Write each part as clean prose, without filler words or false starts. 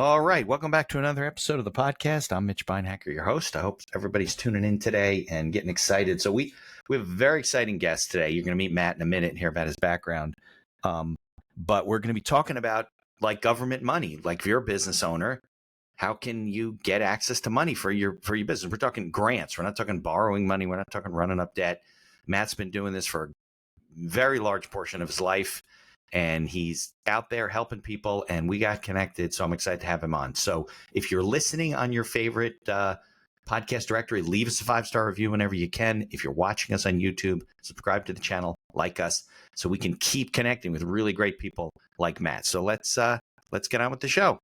All right, welcome back to another episode of the podcast. I'm Mitch Beinhacker, your host. I hope everybody's tuning in today and getting excited. So we have a very exciting guest today. You're going to meet Matt in a minute and hear about his background. But we're going to be talking about like government money. Like if you're a business owner, how can you get access to money for your business? We're talking grants. We're not talking borrowing money. We're not talking running up debt. Matt's been doing this for a very large portion of his life, and he's out there helping people, and we got connected. So I'm excited to have him on. So if you're listening on your favorite podcast directory, leave us a 5-star review whenever you can. If you're watching us on YouTube, subscribe to the channel, like us, so we can keep connecting with really great people like Matt. So let's get on with the show.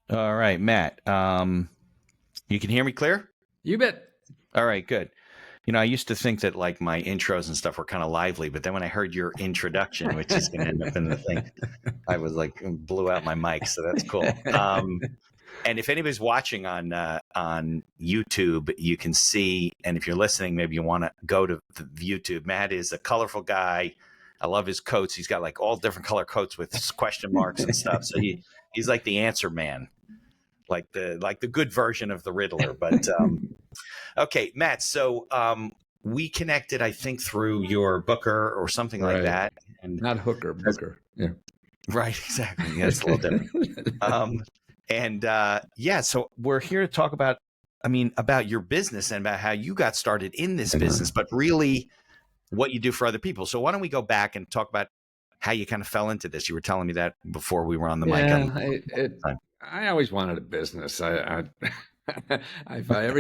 All right, Matt. You can hear me clear? You bet. All right, good. You know, I used to think that like my intros and stuff were kind of lively, but then when I heard your introduction, which is going to end up in the thing, I was like, blew out my mic. So that's cool. And if anybody's watching on YouTube, you can see, and if you're listening, maybe you want to go to the YouTube. Matt is a colorful guy. I love his coats. He's got like all different color coats with question marks and stuff. So he's like the answer man, like the good version of the Riddler. But okay, Matt. So we connected, I think, through your Booker or something like that. And not Hooker, Booker. Yeah. Right. Exactly. Yeah, it's a little different. So we're here to talk about your business and about how you got started in this business, but really what you do for other people. So why don't we go back and talk about how you kind of fell into this? You were telling me that before we were on the mic. I always wanted a business. Every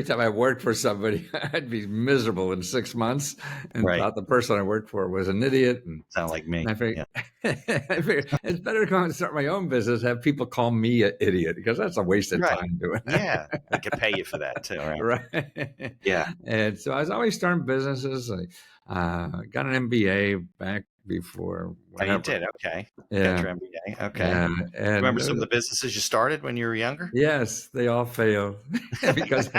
time I worked for somebody, I'd be miserable in 6 months and thought the person I worked for was an idiot. And sound like me. I figured, it's better to go and start my own business, have people call me an idiot, because that's a waste of time doing that. Yeah, I could pay you for that too, right? Right. Yeah. And so I was always starting businesses. I got an MBA back before. Whatever. Oh, you did? Okay. Yeah. Got your MBA. Okay. And remember some of the businesses you started when you were younger? Yes, they all failed because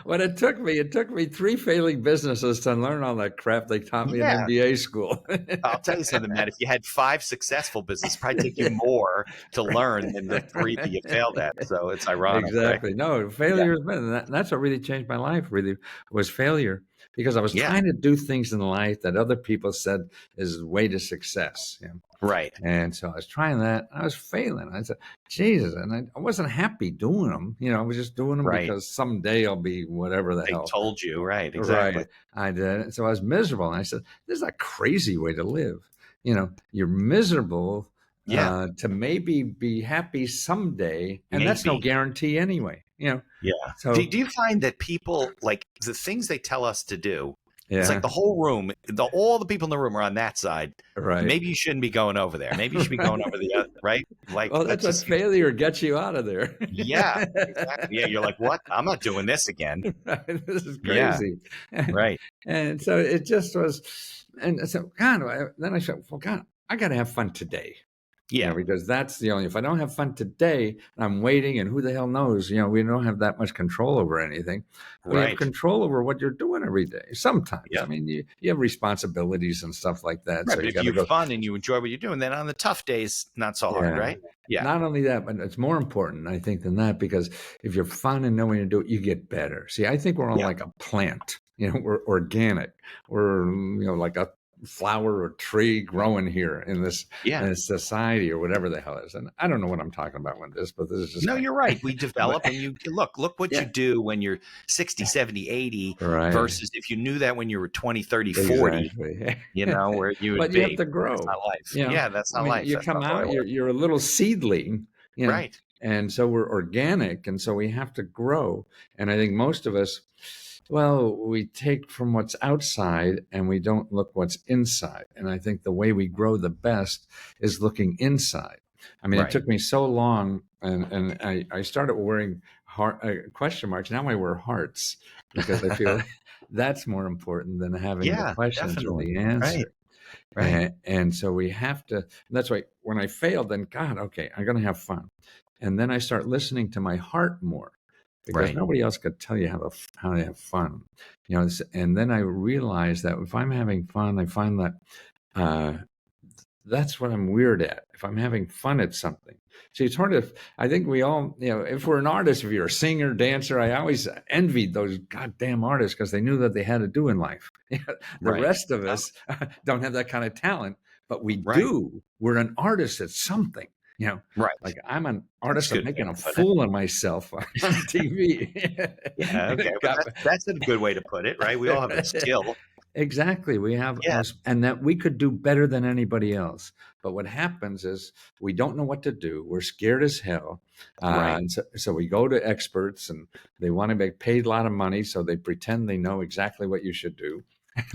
what it took me 3 failing businesses to learn all that crap they taught me in MBA school. I'll tell you something, Matt. If you had 5 successful businesses, it'd probably take you more to learn than the 3 that you failed at. So it's ironic. Exactly. Right? No, failure has been, that's what really changed my life. Really was failure. Because I was trying to do things in life that other people said is the way to success. You know? Right. And so I was trying that. I was failing. I said, Jesus. And I wasn't happy doing them. You know, I was just doing them because someday I'll be whatever the hell. They told you. Right. Exactly. Right. I did. And so I was miserable. And I said, this is a crazy way to live. You know, you're miserable to maybe be happy someday. And that's no guarantee anyway. You know? Yeah. So do you find that people, like the things they tell us to do, it's like the whole room, all the people in the room are on that side. Right. Maybe you shouldn't be going over there. Maybe you should be going over the other, right? Like, well, that's what failure gets you out of there. Yeah. Exactly. Yeah. You're like, what? I'm not doing this again. This is crazy. Yeah. Right. And so it just was, and so God, then I said, well, God, I got to have fun today. Yeah, you know, because that's the only, if I don't have fun today, I'm waiting, and who the hell knows, you know, we don't have that much control over anything. We have control over what you're doing every day. Sometimes, I mean, you have responsibilities and stuff like that. Right, so if you have fun and you enjoy what you're doing, then on the tough days, not so hard, right? Yeah. Not only that, but it's more important, I think, than that, because if you're fun and know when to do it, you get better. See, I think we're all like a plant. You know, we're organic. We're, you know, like a flower or tree growing here in this society or whatever the hell it is. And I don't know what I'm talking about with this, but this is just no, you're right. We develop but, and you look what you do when you're 60, 70, 80 right. versus if you knew that when you were 20, 30, 40, exactly. where you would But be. you have to That's grow. not life. You know, Yeah, that's not life. you That's come not the way out, it works. you're a little seedling, Right. and so we're organic, and so we have to grow. And I think most of us, well, we take from what's outside and we don't look what's inside. And I think the way we grow the best is looking inside. I mean, It took me so long, and I started wearing question marks. Now I wear hearts because I feel that's more important than having the questions definitely. or the answer. Right. And so we have to, that's why when I failed, then God, okay, I'm going to have fun. And then I start listening to my heart more because nobody else could tell you how to have fun, and then I realize that if I'm having fun, I find that, that's what I'm weird at. If I'm having fun at something. See, it's hard to, I think we all, if we're an artist, if you're a singer, dancer, I always envied those goddamn artists because they knew that they had to do in life. The rest of us don't have that kind of talent, but we do. We're an artist at something, like I'm an artist of making a fool of myself on TV. Yeah. Okay. That's a good way to put it, right? We all have a skill. Exactly. We have, and that we could do better than anybody else. But what happens is we don't know what to do. We're scared as hell. And so we go to experts and they want to make paid a lot of money. So they pretend they know exactly what you should do.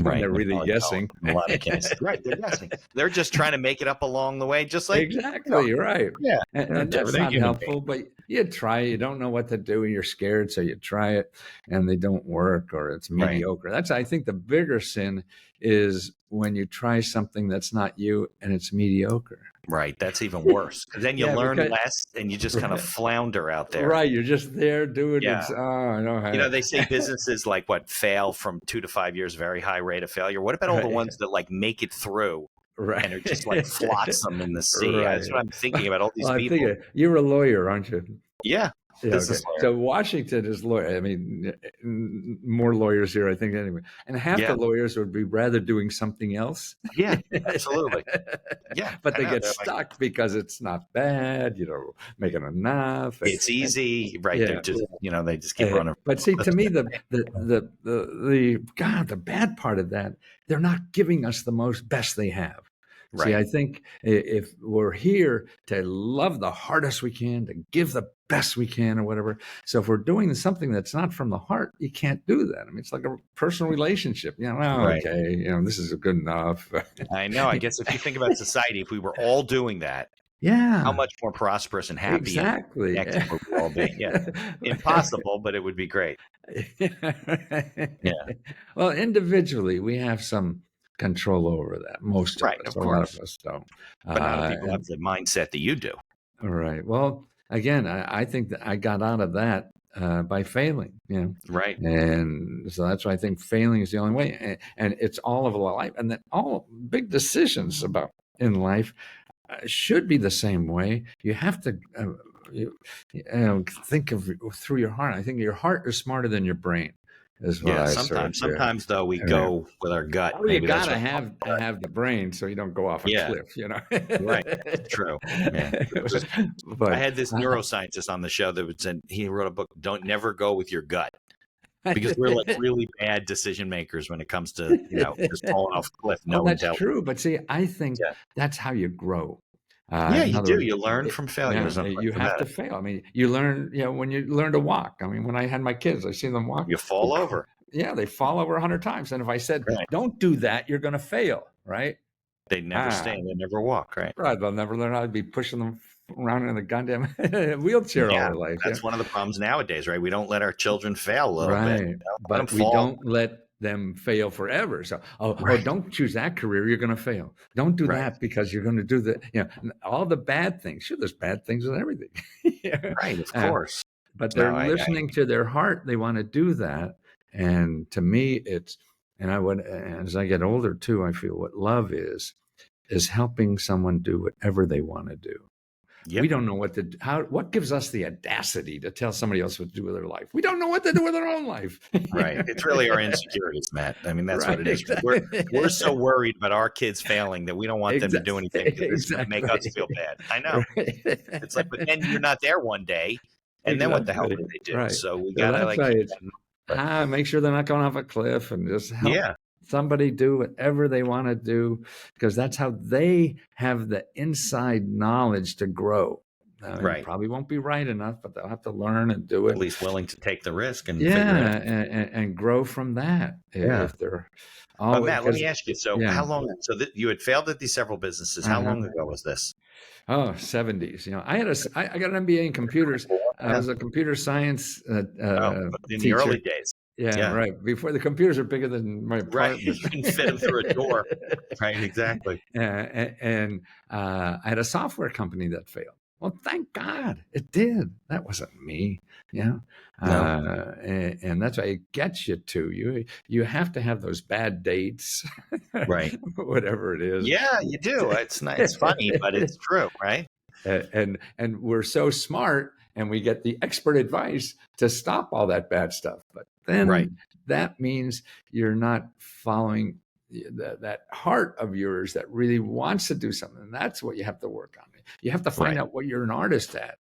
When they're really guessing. In a lot of cases. They're guessing. They're just trying to make it up along the way, just like exactly right. Yeah, and that's not helpful. But you try. You don't know what to do, and you're scared, so you try it, and they don't work, or it's mediocre. That's I think the bigger sin is when you try something that's not you and it's mediocre. Right. That's even worse because then you learn less and you just kind of flounder out there. Right. You're just there doing it. I know. They say businesses like fail from 2 to 5 years, very high rate of failure. What about all the ones that make it through? And are just flotsam in the sea. That's what I'm thinking about all these people. You're a lawyer, aren't you? Yeah. Okay. So Washington is lawyer. I mean, more lawyers here, I think, anyway. And half the lawyers would be rather doing something else. Yeah, absolutely. Yeah, but they get stuck because it's not bad, making enough. It's easy, right? They're just, they just keep running. But see, to me, the bad part of that, they're not giving us the best they have. See, I think if we're here to love the hardest we can, to give the best we can or whatever. So if we're doing something that's not from the heart, you can't do that. I mean, it's like a personal relationship. Okay, this is good enough. I know. I guess if you think about society, if we were all doing that, how much more prosperous and happy and connected would we all be? Yeah. Impossible, but it would be great. Well, individually, we have some control over that. Most of us, a lot of us don't. But not people have the mindset that you do. All right. Well, again, I think that I got out of that by failing. Right. And so that's why I think failing is the only way. And it's all of life, and then all big decisions about in life should be the same way. You have to think of through your heart. I think your heart is smarter than your brain. Sometimes though we go with our gut. Well, you gotta have the brain so you don't go off a cliff. Right. True. Yeah. But I had this neuroscientist on the show that he wrote a book. Don't never go with your gut because we're really bad decision makers when it comes to just falling off a cliff. That's true. But see, I think that's how you grow. You do. You learn from failures. You have to fail. I mean, you learn, when you learn to walk. I mean, when I had my kids, I seen them walk. You fall over. Yeah, they fall over 100 times. And if I said, don't do that, you're going to fail, right? They never stand. They never walk, right? Right. They'll never learn how to be pushing them around in the goddamn wheelchair all their life. That's one of the problems nowadays, right? We don't let our children fail a little bit. But we don't let them fail forever. So, don't choose that career. You're going to fail. Don't do that because you're going to do all the bad things. Sure, there's bad things with everything. Right, of course. But they're listening to their heart. They want to do that. And to me, as I get older too, I feel what love is helping someone do whatever they want to do. Yep. We don't know what gives us the audacity to tell somebody else what to do with their life. We don't know what to do with our own life. Right. It's really our insecurities, Matt. I mean, that's Right, what it is. exactly. We're so worried about our kids failing that we don't want them to do anything because it's going to make us feel bad. I know. Right. It's like, but then you're not there one day, and then what the hell do they do? Right. So we So got to that's like why keep it's make sure they're not going off a cliff, and just help somebody do whatever they want to do, because that's how they have the inside knowledge to grow. It probably won't be right enough, but they'll have to learn and do it. At least willing to take the risk and figure it out. And grow from that. If they're but Matt, let me ask you. So how long? So you had failed at these several businesses. How long ago was this? Oh, 70s. I got an MBA in computers. I was a computer science in teacher. the early days. Yeah, right. Before the computers are bigger than my apartment. Right. You can fit them through a door. Right, exactly. And I had a software company that failed. Well, thank God it did. That wasn't me. No. And that's why it gets you to. You have to have those bad dates. Right. Whatever it is. Yeah, you do. It's not, it's funny, but it's true, right? And we're so smart, and we get the expert advice to stop all that bad stuff. But then that means you're not following that heart of yours that really wants to do something. And that's what you have to work on. You have to find out what you're an artist at.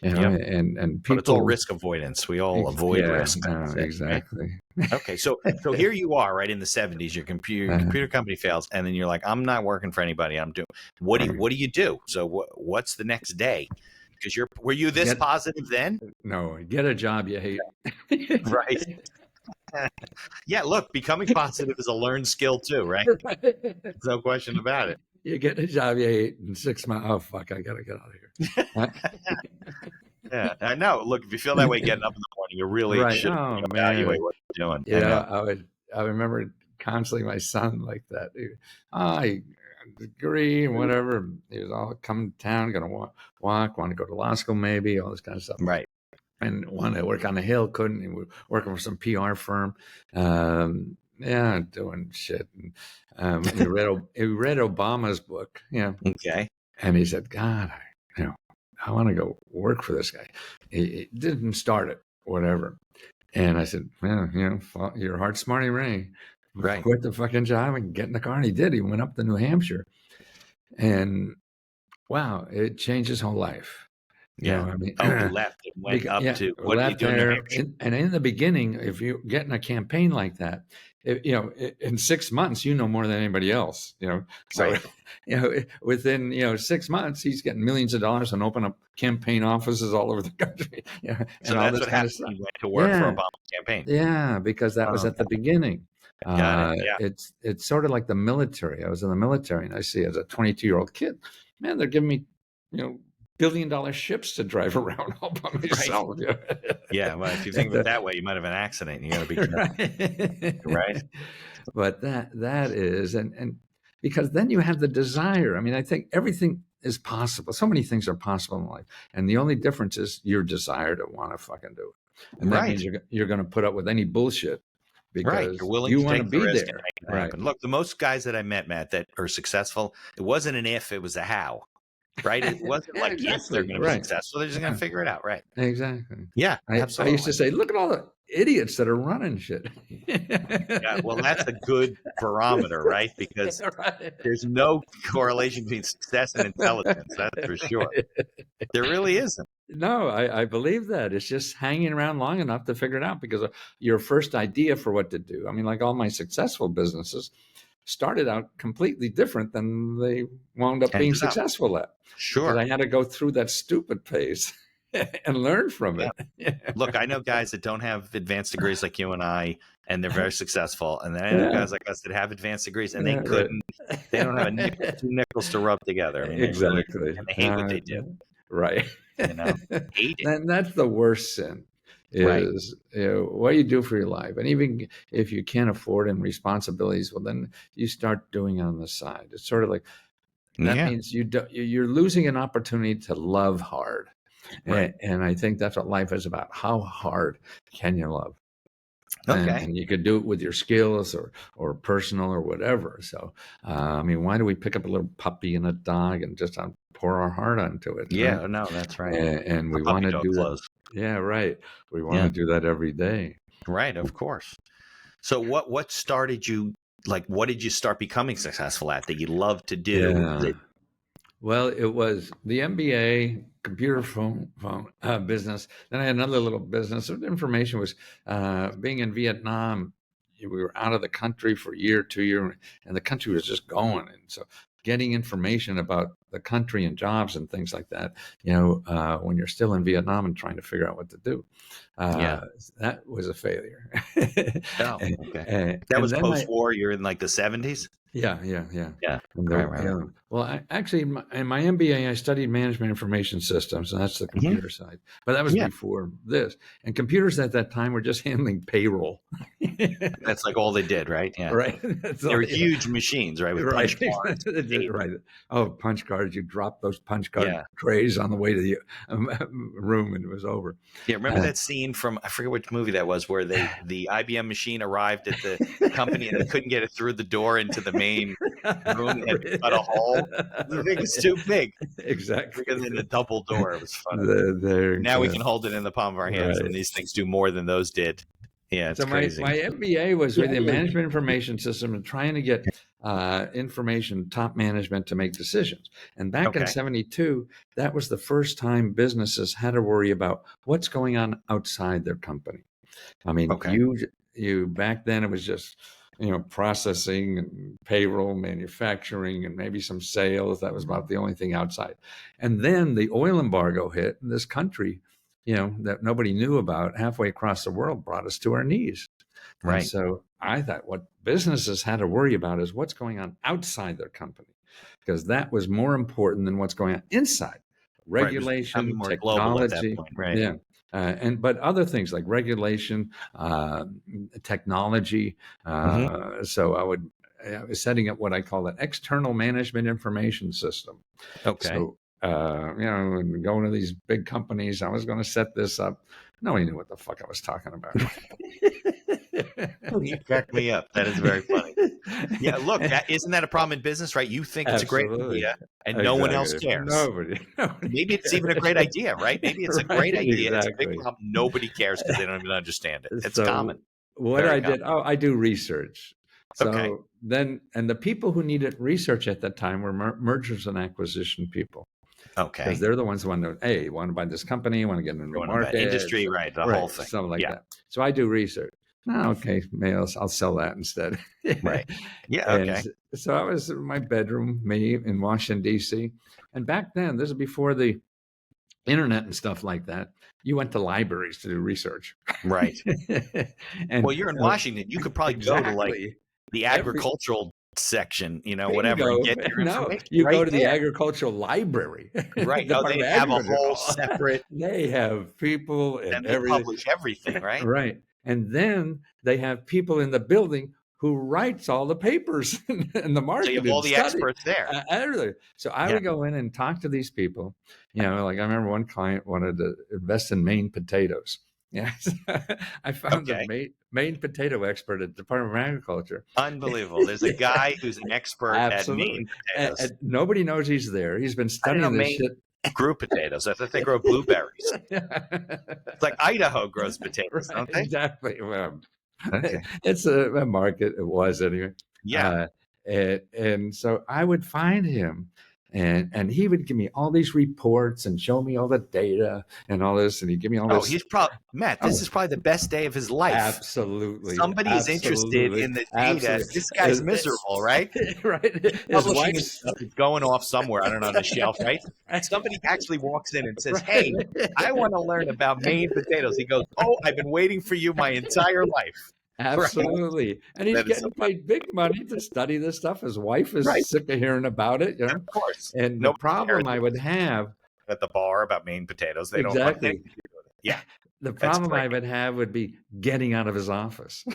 And people, but it's all risk avoidance. We all avoid risk. Exactly. Right? Okay, so here you are, right in the 70s. Your computer company fails, and then you're like, I'm not working for anybody. I'm doing what do you do? So what's the next day? Because were you this positive then? No, get a job you hate. Right. Yeah, look, becoming positive is a learned skill too, right? There's no question about it. You get a job you hate in 6 months. Oh, fuck, I got to get out of here. Yeah, I know. Look, if you feel that way getting up in the morning, you really should evaluate what you're doing. Yeah, I remember constantly my son like that. I degree and whatever. He was all coming to town, going to walk, want to go to law school maybe, all this kind of stuff. Right. And wanted to work on the Hill, couldn't. He was working for some PR firm. Doing shit. And, he read Obama's book. Okay. And he said, God, I want to go work for this guy. He didn't start it, whatever. And I said, man, your heart's smarty Ray. Right. Quit the fucking job and get in the car. And he did. He went up to New Hampshire. And wow, it changed his whole life. Yeah. He left and went up to what left there. And in the beginning, if you get in a campaign like that, in 6 months, more than anybody else, So, within, 6 months, he's getting millions of dollars and open up campaign offices all over the country. So that's what happened. He went to work for Obama's campaign. Yeah, because that was at the beginning. Got it. Yeah. It's sort of like the military. I was in the military, and I see as a 22-year-old kid, man, they're giving me, billion-dollar ships to drive around all by myself. Right. Yeah, well, if you think of it that way, you might have an accident. You got to be careful. Right. But that is, and because then you have the desire. I mean, I think everything is possible. So many things are possible in life, and the only difference is your desire to want to fucking do it. And that means you're going to put up with any bullshit. Because you're willing to take the risk and make it happen. Look, the most guys that I met, Matt, that are successful, it wasn't an if, it was a how. Right? It wasn't like yes, they're going to be successful. They're just going to figure it out. Right. Exactly. Yeah, absolutely. I used to say, look at all the idiots that are running shit. Yeah, well, that's a good barometer, right? Because there's no correlation between success and intelligence. That's for sure. There really isn't. No, I believe that. It's just hanging around long enough to figure it out, because your first idea for what to do. I mean, like all my successful businesses started out completely different than they wound up being successful at. Sure. Because I had to go through that stupid phase and learn from it. Look, I know guys that don't have advanced degrees like you and I, and they're very successful. And then I know guys like us that have advanced degrees and they couldn't, they don't have two nickels to rub together. I mean, exactly. And they hate what they do. Right. Hate it. And that's the worst sin. Is what you do for your life. And even if you can't afford and responsibilities, well, then you start doing it on the side. It's sort of like, that means you're losing an opportunity to love hard. Right. And I think that's what life is about. How hard can you love? Okay. And you could do it with your skills or personal or whatever. So, I mean, why do we pick up a little puppy and a dog and just pour our heart onto it, right? Yeah. No, that's right. And The we want puppy to dog do that. clothes. Yeah, right. We want Yeah. to do that every day. Right. Of course. So what started you, like, what did you start becoming successful at that you love to do? Yeah. Well, it was the MBA, computer phone business. Then I had another little business. So the information was being in Vietnam. We were out of the country for a year, 2 years, and the country was just going. And so getting information about the country and jobs and things like that, when you're still in Vietnam and trying to figure out what to do, Yeah. that was a failure. Oh, and, okay. and, That and was then post-war. You're in like the 70s? yeah. Yeah. And Right. well, actually, in my MBA, I studied management information systems, and that's the Hmm. computer side. But that was Yeah. before this. And computers at that time were just handling payroll. That's like all they did, right? Yeah. Right. That's They all, were huge machines, right? With right. punch cards. Tape. Right. Oh, punch cards. You drop those punch card Yeah. trays on the way to the room, and it was over. Yeah. Remember that scene from, I forget which movie that was, where the IBM machine arrived at the company and they couldn't get it through the door into the main room. They had to cut a hole. The thing was too big. Exactly. Bigger than the double door. It was funny. There, Now we can hold it in the palm of our hands, right. and these things do more than those did. Yeah, it's So crazy. my MBA was with the management information system and trying to get information, top management to make decisions. And back in 72, that was the first time businesses had to worry about what's going on outside their company. I mean, you back then it was just, processing and payroll, manufacturing, and maybe some sales. That was about the only thing outside. And then the oil embargo hit, and this country, that nobody knew about halfway across the world brought us to our knees. Right. And so I thought what businesses had to worry about is what's going on outside their company, because that was more important than what's going on inside. Regulation, right. More technology, global at that point, right? Yeah. But other things like regulation, technology. So I was setting up what I call an external management information system. Okay. So, and going to these big companies, I was going to set this up. Nobody knew what the fuck I was talking about. You cracked me up. That is very funny. Yeah, look, isn't that a problem in business, right? You think it's a great idea, and no one else cares. Nobody Maybe it's even a great idea, right? Maybe it's a great idea. Exactly. It's a big problem. Nobody cares because they don't even understand it. It's common. What I did, I do research. So then, and the people who needed research at that time were mergers and acquisition people. Okay. Because they're the ones who want to know, hey, want to buy this company, want to get into the market. Industry, right, the whole thing. Something like that. So I do research. No, okay, maybe I'll sell that instead. Right. Yeah, okay. So I was in my bedroom, me in Washington, D.C. And back then, this is before the internet and stuff like that. You went to libraries to do research. Right. And well, you're in Washington. You could probably go to like the agricultural section, whatever, and get your information. You go to the agricultural library. Right. No, they have a whole separate. They have people and they publish everything, right? Right. And then they have people in the building who writes all the papers and the market. So you have all the experts there. So I would go in and talk to these people. Like I remember one client wanted to invest in Maine potatoes. Yeah, I found the Maine potato expert at the Department of Agriculture. Unbelievable. There's a guy who's an expert at Maine potatoes. And nobody knows he's there. He's been studying this shit. Grew potatoes. I thought they grow blueberries. It's like Idaho grows potatoes, don't they? Exactly. Well, it's a market. It was anyway. Yeah. And so I would find him, and he would give me all these reports and show me all the data and all this, and he'd give me all this. He's probably Matt. This is probably the best day of his life. Absolutely. Somebody's interested in the data. This guy's miserable, right? Right. His wife's going off somewhere. I don't know, on the shelf, right? Somebody actually walks in and says, "Hey, I want to learn about Maine potatoes." He goes, "Oh, I've been waiting for you my entire life." Absolutely. Right? And he's getting paid big money to study this stuff. His wife is sick of hearing about it. Of course. And the problem I would have at the bar about Maine potatoes, they don't want anything to do with it. Yeah. The problem I would have would be getting out of his office.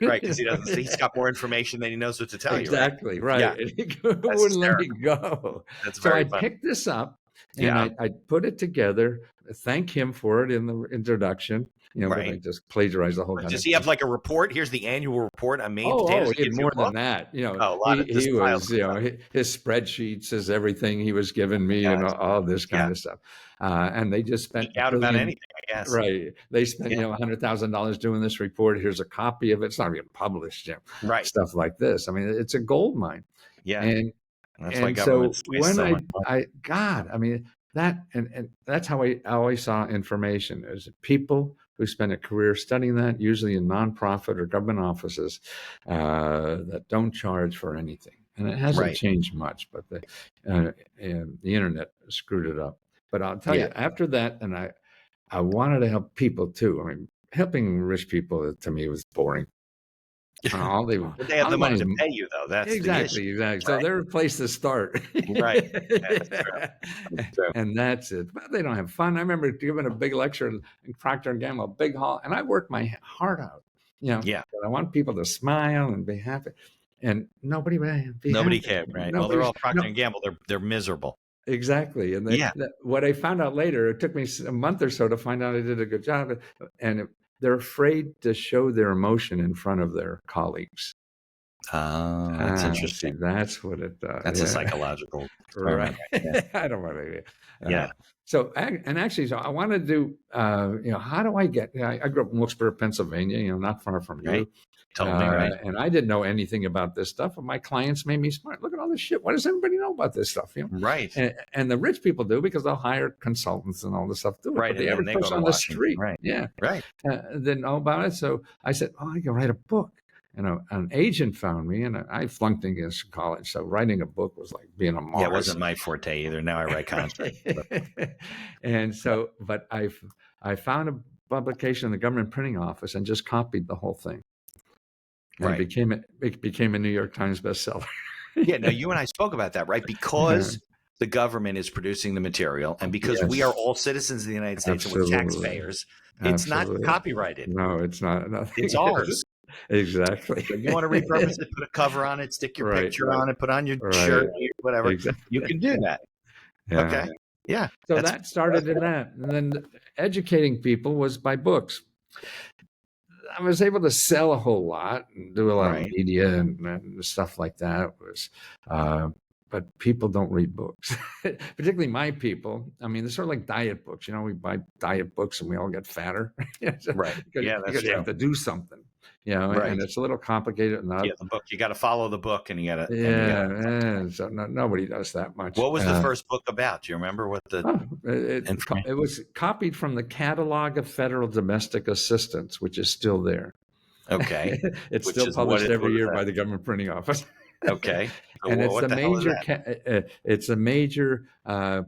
Right, because he's got more information than he knows what to tell you. Exactly, right. Yeah. And he wouldn't let me go. That's very funny. I picked this up and I put it together, thank him for it in the introduction. where they just plagiarize the whole But kind does of he thing. have like a report? Here's the annual report on meat and potatoes. He He had gives you more a than book. that. Oh, a lot of just He piles was, of stuff. his spreadsheets, his everything he was giving me, Gotcha. all this kind of stuff. And they just spent Geek out about anything, I guess. right. They spent, Yeah. $100,000 doing this report. Here's a copy of it. It's not even published, Right. stuff like this. I mean, it's a gold mine. Yeah. And That's why so governments waste when so much money. I mean, that, and that's how I always saw information is people who spend a career studying that, usually in nonprofit or government offices, that don't charge for anything. And it hasn't Right. changed much, but and the internet screwed it up. But I'll tell you, after that, and I wanted to help people too. I mean, helping rich people to me was boring. All they But they have all the they want money is to pay you, though. That's the issue. exactly. So Right. they're a place to start. Right. That's true. That's true. And that's it. But they don't have fun. I remember giving a big lecture in Procter and Gamble, a big hall, and I worked my heart out. Yeah. But I want people to smile and be happy, and nobody would be Nobody happy. cared, right? Well, they're Nobody's all Procter and Gamble. They're miserable. exactly. And Yeah. what I found out later, it took me a month or so to find out I did a good job, and they're afraid to show their emotion in front of their colleagues. Oh, that's See, interesting. that's what it does. That's a psychological Right. experiment. Yeah. I don't want to. Yeah. So, and actually, so I want to do, how do I get, I grew up in Wilkes-Barre, Pennsylvania, not far from you. Right. Totally right. And I didn't know anything about this stuff, but my clients made me smart. Look at all this shit. Why does everybody know about this stuff? Right. And the rich people do because they'll hire consultants and all this stuff. Do it. Right. But the And then average they go person to on the Washington. street, Right. yeah, Right. didn't know about it. So I said, I can write a book. And an agent found me, and I flunked against college. So writing a book was like being a Mars. Yeah, it wasn't my forte either. Now I write contracts. And so, but I found a publication in the government printing office and just copied the whole thing. And Right. it became a New York Times bestseller. Yeah, no, you and I spoke about that, right? Because the government is producing the material, and because we are all citizens of the United States and we're taxpayers, it's not copyrighted. No, it's not. It's ours. Exactly. So you want to repurpose it, put a cover on it, stick your picture on it, put on your shirt, whatever. Exactly. You can do that. Yeah. Okay. Yeah. So that started in that. And then educating people was by books. I was able to sell a whole lot and do a lot of media and stuff like that. But people don't read books, particularly my people. I mean, they're sort of like diet books. We buy diet books and we all get fatter. Right. Yeah, that's because you have to do something. And it's a little complicated. The book. You got to follow the book, and you got to. Yeah, so nobody does that much. What was the first book about? Do you remember what the? It was copied from the Catalog of Federal Domestic Assistance, which is still there. Okay, it's still published every year by the government printing office. Okay, so and it's a major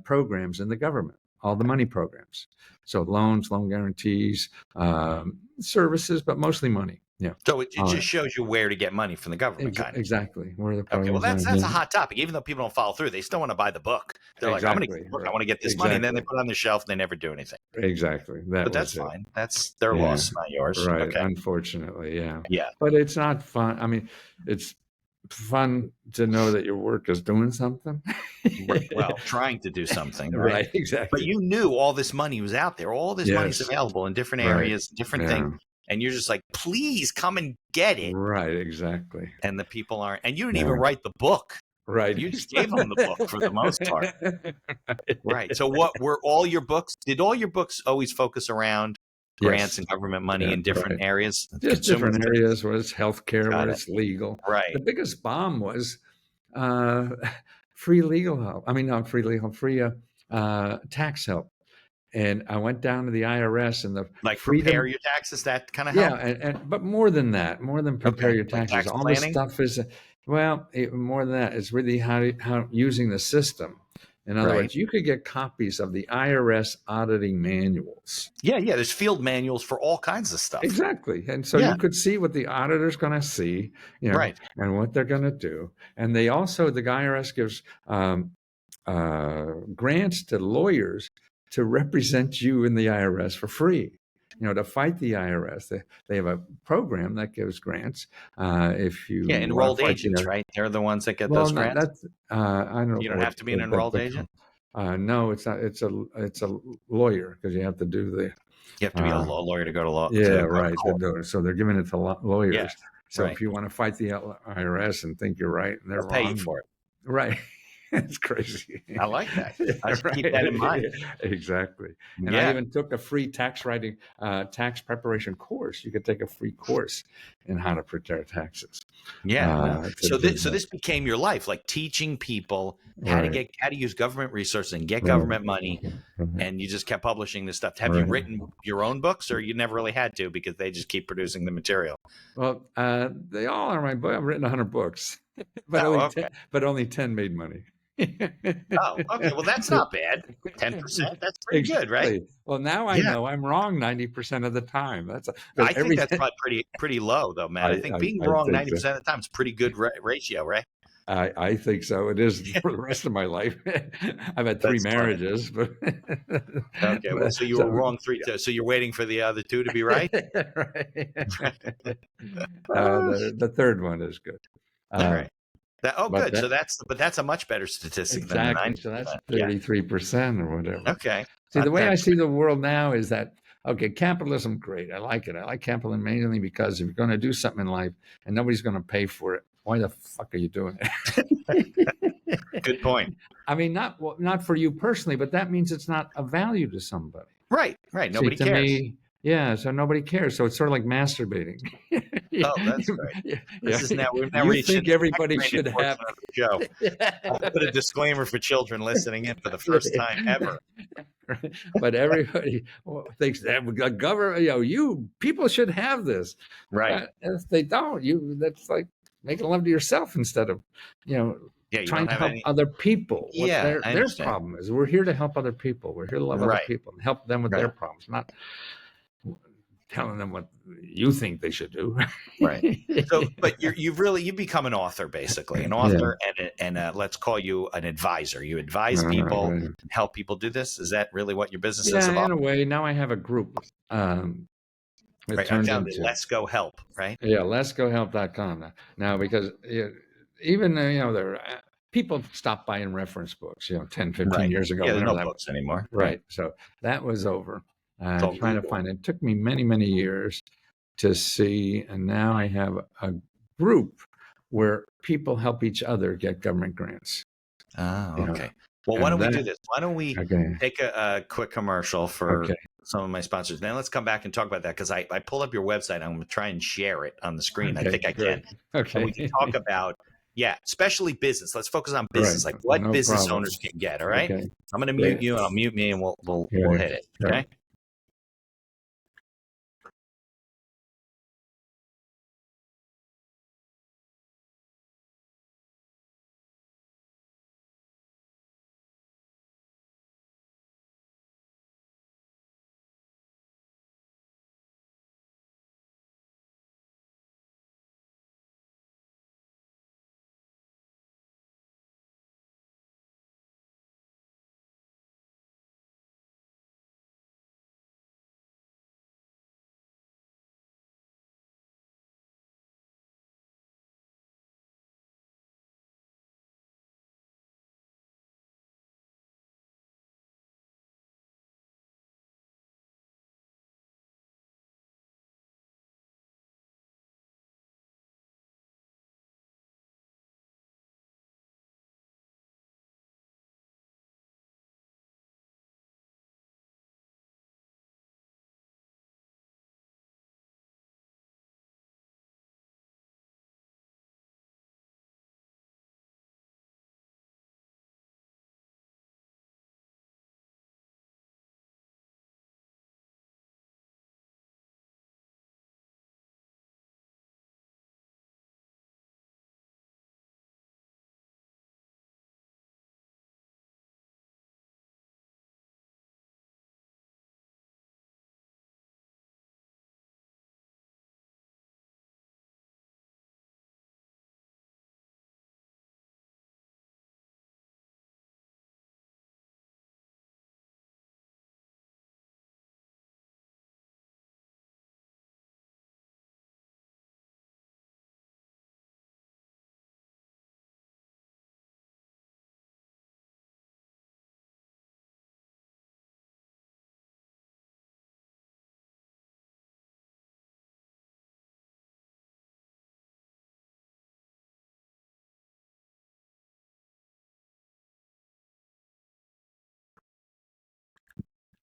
programs in the government, all the money programs. So loans, loan guarantees, services, but mostly money. Yeah. So it just shows you where to get money from the government. Exactly. Where the okay. Well, that's a hot topic. Even though people don't follow through, they still want to buy the book. They're like, I'm going to get the book. I want to get this money, and then they put it on the shelf and they never do anything. Exactly. But that's fine. That's their loss, not yours. Right. Okay. Unfortunately, yeah. Yeah. But it's not fun. I mean, it's fun to know that your work is doing something. Well, trying to do something. Right. Exactly. But you knew all this money was out there. All this money's available in different areas, different things. And you're just like, please come and get it. Right, exactly. And the people aren't. And you didn't even write the book. Right. You just gave them the book for the most part. Right. So what were all your books? Did all your books always focus around grants and government money in different areas? Just different areas where it's healthcare, where it's legal. Right. The biggest bomb was free legal help. I mean, not free legal help, free tax help. And I went down to the IRS and prepare your taxes, that kind of help. Yeah, but more than that, more than prepare your taxes. Tax all planning? this stuff is more than that. It's really how using the system. In other words, you could get copies of the IRS auditing manuals. Yeah. There's field manuals for all kinds of stuff. Exactly, and so you could see what the auditor's going to see, and what they're going to do. And the IRS gives grants to lawyers to represent you in the IRS for free, to fight the IRS. They have a program that gives grants. If you enrolled agents, right? They're the ones that get those grants. That's I don't know. You don't have to be an enrolled agent. No, it's not. It's a lawyer because you have to do You have to be a lawyer to go to law Yeah, to go to right. court. So they're giving it to Yeah, lawyers. So right. if you want to fight the IRS and think you're right and they're They'll pay you wrong, for it. right? It's crazy. I like that. I should keep that in mind. Right. Exactly. And I Yeah. even took a free tax preparation course. You could take a free course in how to prepare taxes. Yeah. No. So To this became your life, like teaching people how right. to use government resources and get Right. government money. Right. And you just kept publishing this stuff. Have you Right. written your own books, or you never really had to because they just keep producing the material? Well, they all are my book. I've written 100 books, but Oh, okay. only 10 made money. Oh, okay. Well, that's not bad. 10%. That's pretty good, right? Exactly. Well, now I Yeah. know I'm wrong 90% of the time. I think that's probably pretty low, though, Matt. I think being wrong think 90% of the time is pretty good ratio, right? I think so. It is for the rest of my life. I've had 3 That's funny. marriages, but Okay. Well, so you were wrong 3 times. So you're waiting for the other 2 to be right? Right. The third one is good. All right. Good. So But that's a much better statistic than the exactly. 90%. So that's 33% or whatever. Okay. See, the way I see the world now is that, okay, capitalism, great. I like it. I like capitalism mainly because if you're going to do something in life and nobody's going to pay for it, why the fuck are you doing it? Good point. I mean, not for you personally, but that means it's not of value to somebody. Right. Nobody See, to cares. me, yeah, so nobody cares. So it's sort of like masturbating. Oh, that's great. We've now You reached think everybody should have the show. I'll put a disclaimer for children listening in for the first time ever. But everybody thinks that the government, people should have this. Right. If they don't, that's like making love to yourself instead of, trying to help other people. What their problem is. We're here to help other people. We're here to love other people and help them with their problems, not telling them what you think they should do. Right. So, but you've become an author, basically, an author and let's call you an advisor. You advise people, and help people do this. Is that really what your business is about? Yeah, in a way. Now I have a group. Right. I found it. Let's Go Help. Right. Yeah, letsgohelp.com now because even there people stopped buying reference books 10, 15 years ago. Yeah, there's no books anymore. Right. So that was over. Trying to find it took me many years to see, and now I have a group where people help each other get government grants. Oh, okay. Well, why don't we do this? Why don't we take a quick commercial for some of my sponsors? Then let's come back and talk about that because I pulled up your website. I'm going to try and share it on the screen. I think I can. Okay. And we can talk about, especially business. Let's focus on business, like what business owners can get. All right. Okay. I'm going to mute you and I'll mute me and we'll hit it. Okay.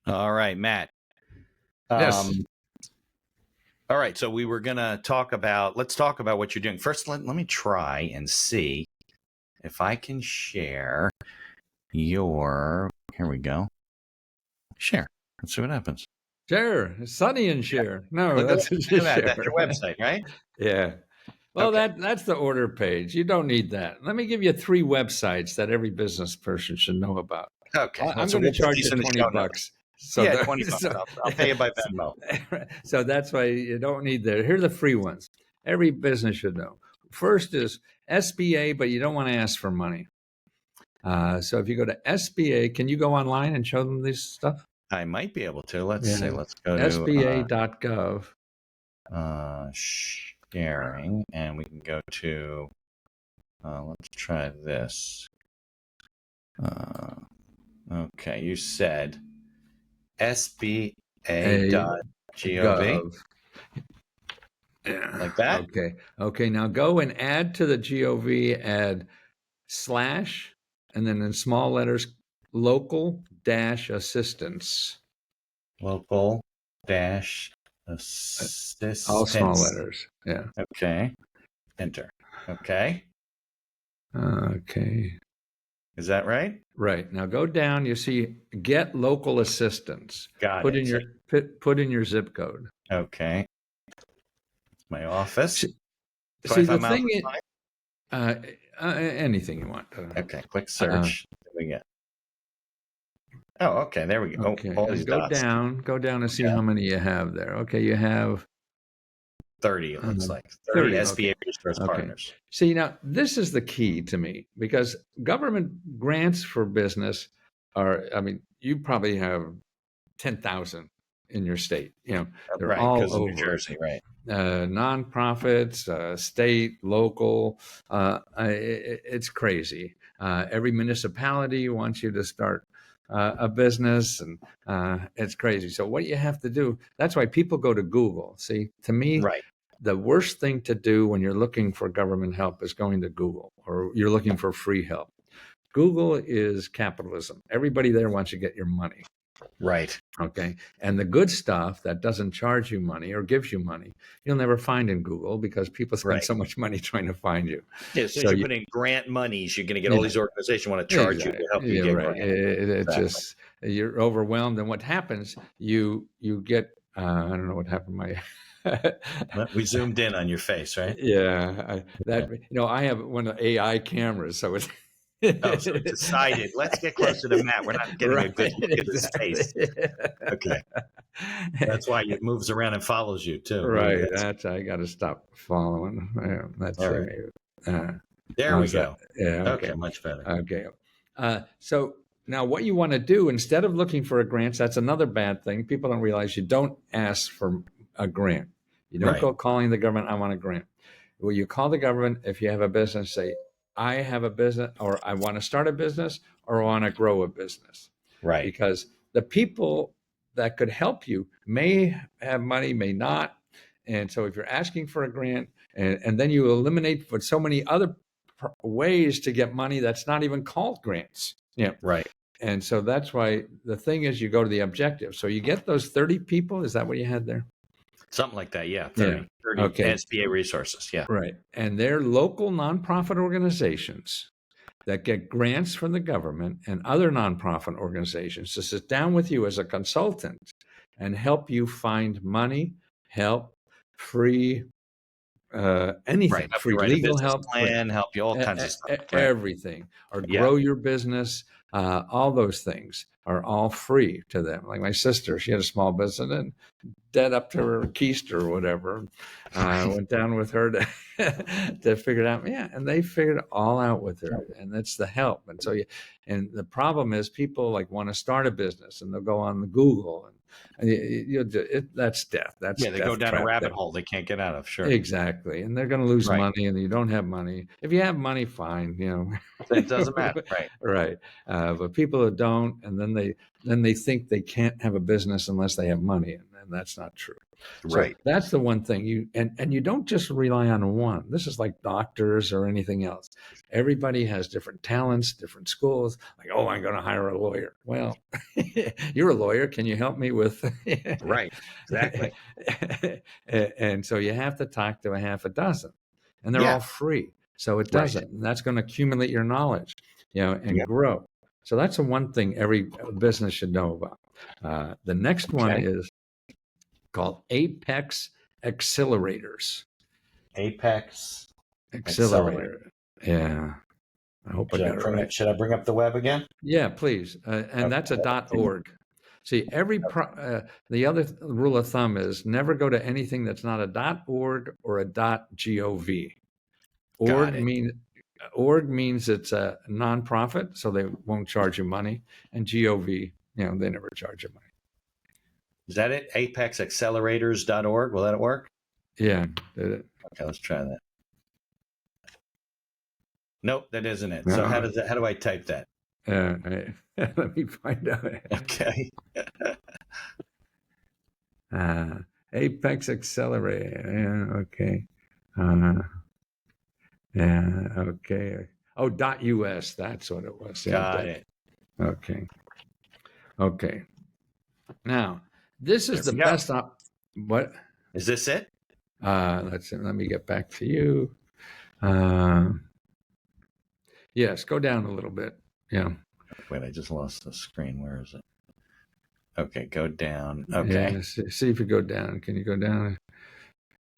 All right, Matt. Yes. All right. So we were going to let's talk about what you're doing. First, let me try and see if I can share here we go. Share. Let's see what happens. Share. Sunny and share. No, Look that's at that. That's your website, right? Yeah. Well, Okay. that's the order page. You don't need that. Let me give you 3 websites that every business person should know about. Okay. I'm So going to we'll put charge these you in the show notes. $20. So Yeah, $20. So, I'll pay you by Venmo. so that's why you don't need that. Here are the free ones. Every business should know. First is SBA, but you don't want to ask for money. So if you go to SBA, can you go online and show them this stuff? I might be able to. Let's see. Let's go to SBA.gov. Sharing, and we can go to. Let's try this. Okay, you said SBA.gov. Yeah. Like that? Okay. Now go and add to the GOV, add / and then in small letters, local assistance. Local assistance. All small letters. Yeah. Okay. Enter. Okay. Okay. Is that right? Right. Now go down, you see get local assistance. Got it. Put in your zip code. Okay. My office. See the thing is, anything you want. Okay, quick search. We get. Oh, okay. There we go. Okay. All these go dots. down and see how many you have there. Okay, you have 30. It looks like 30 SBA resource partners. See, now this is the key to me because government grants for business are. I mean, you probably have 10,000 in your state. You know, they're right, all over. New Jersey, right? Nonprofits, state, local. It's crazy. Every municipality wants you to start a business, and it's crazy. So what you have to do, that's why people go to Google. See, to me, right. The worst thing to do when you're looking for government help is going to Google, or you're looking for free help. Google is capitalism. Everybody there wants to get your money. Right. Okay. And the good stuff that doesn't charge you money or gives you money, you'll never find in Google because people spend so much money trying to find you. Yeah, as soon as you put in grant monies, you're going to get all these organizations want to charge you to help you get grant. It just, you're overwhelmed. And what happens, you get, I don't know what happened. We zoomed in on your face, right? Yeah. I have one of the AI cameras. So it's, so it decided, let's get closer to Matt. We're not getting a good look at his face. Okay. That's why it moves around and follows you too. Right. I got to stop following. That's all right. There we go. Yeah. Okay. Much better. Okay. So now what you want to do, instead of looking for a grant, that's another bad thing. People don't realize you don't ask for a grant. You don't go calling the government, I want a grant. Well, you call the government if you have a business, say, I have a business, or I want to start a business, or I want to grow a business. Right. Because the people that could help you may have money, may not. And so if you're asking for a grant, and then you eliminate for so many other ways to get money that's not even called grants. Yeah. Right. And so that's why the thing is you go to the objective. So you get those 30 people. Is that what you had there? Something like that. Yeah. 30 SBA resources. Yeah. Right. And they're local nonprofit organizations that get grants from the government and other nonprofit organizations to sit down with you as a consultant and help you find money, help, free, anything, free legal help, plan, help you, all kinds of stuff, everything, or grow your business. All those things are all free to them. Like my sister, she had a small business and dead up to her keister or whatever. Went down with her to figure it out. Yeah, and they figured it all out with her, and that's the help. And so, and the problem is people like want to start a business and they'll go on the Google and that's death. That's they go down a rabbit hole they can't get out of. Sure, exactly, and they're going to lose money, and you don't have money. If you have money, fine, it doesn't matter, right? But people who don't, and then they think they can't have a business unless they have money, and that's not true. So Right. that's the one thing and you don't just rely on one. This is like doctors or anything else. Everybody has different talents, different schools. Like, oh, I'm going to hire a lawyer. Well, you're a lawyer. Can you help me with? Right. Exactly. And so you have to talk to a half a dozen, and they're Yeah. all free. So it Right. doesn't. And that's going to accumulate your knowledge, and Yep. grow. So that's the one thing every business should know about. The next one Okay. is called Apex Accelerators. Apex Accelerator. Accelerator. Yeah. I hope I got it right. Should I bring up the web again? Yeah, please. And that's a Okay. .org. See, the other rule of thumb is never go to anything that's not a .org or a .gov. Got Org it. means it's a nonprofit, so they won't charge you money. And GOV, they never charge you money. Is that it? ApexAccelerators.org. Will that work? Yeah. Okay, let's try that. Nope, that isn't it. So how do I type that? Let me find out. Okay. Apex Accelerator. Yeah, okay. Okay. Oh, .us. That's what it was. Got it. Okay. Okay. Now, this is the best. What? Is this it? Let me get back to you. Yes, go down a little bit. Yeah. Wait, I just lost the screen. Where is it? Okay, go down. Okay. Yeah, see if you go down. Can you go down?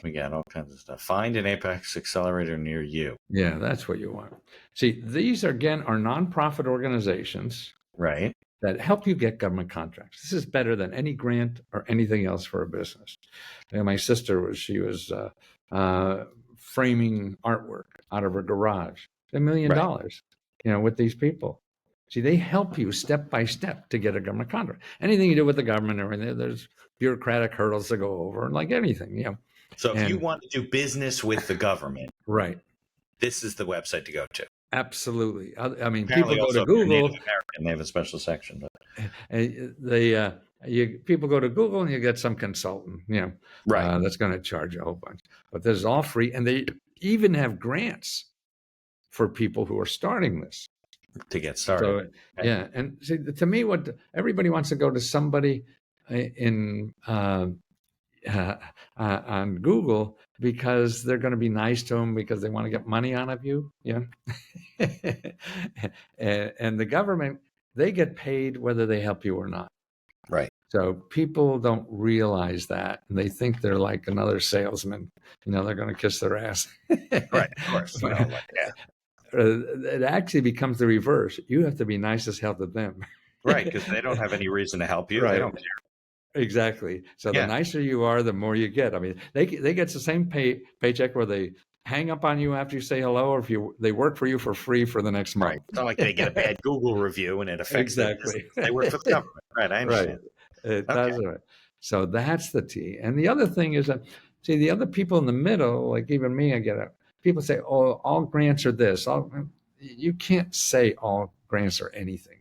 We got all kinds of stuff. Find an Apex Accelerator near you. Yeah, that's what you want. See, these again are nonprofit organizations, right, that help you get government contracts. This is better than any grant or anything else for a business. My sister was framing artwork out of her garage. $1 million, with these people. See, they help you step by step to get a government contract. Anything you do with the government, everything, there's bureaucratic hurdles to go over, like anything, So if you want to do business with the government, right, this is the website to go to. Absolutely. I mean, Apparently people go to also Google. Native American, they have a special section. But people go to Google and you get some consultant, that's going to charge a whole bunch. But this is all free, and they even have grants for people who are starting this to get started. So, yeah, and see, to me, what everybody wants to go to somebody in on Google because they're going to be nice to them because they want to get money out of you, and the government, they get paid whether they help you or not. Right. So people don't realize that, and they think they're like another salesman. They're going to kiss their ass. Right. Of course. It actually becomes the reverse. You have to be nice as hell to them. Right, because they don't have any reason to help you. Right. They don't care. Exactly. So the nicer you are, the more you get. I mean, they get the same paycheck where they hang up on you after you say hello, or if they work for you for free for the next month. Right. It's not like they get a bad Google review and it affects them. They work for the government. Right. I understand. Right. It does. Right. So that's the T. And the other thing is that, see, the other people in the middle, like even me, I get it. People say, "Oh, all grants are this." You can't say all grants are anything,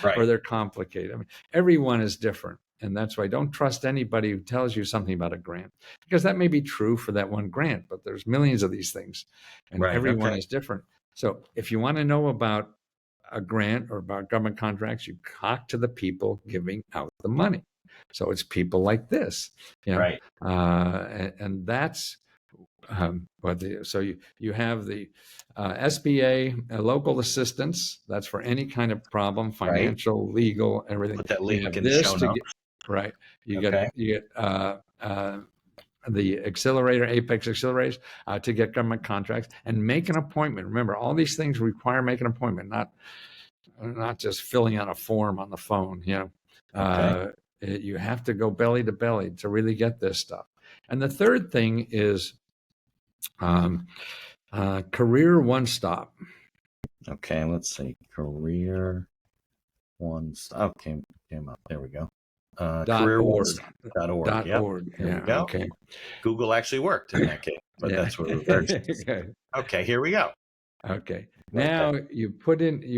or they're complicated. I mean, everyone is different. And that's why don't trust anybody who tells you something about a grant, because that may be true for that one grant, but there's millions of these things, and everyone is different. So if you want to know about a grant or about government contracts, you talk to the people giving out the money. So it's people like this, and that's so you have the SBA, local assistance. That's for any kind of problem, financial, legal, everything. Put that link in the show notes. Right. You get the accelerator, Apex accelerators, to get government contracts and make an appointment. Remember, all these things require making an appointment, not just filling out a form on the phone. You have to go belly to belly to really get this stuff. And the third thing is Career One Stop. Okay, let's see. Career One Stop. Okay, came up. There we go. careerone.org. Yeah. Okay. Google actually worked in that case, but that's what we're Okay, here we go. Okay. Now you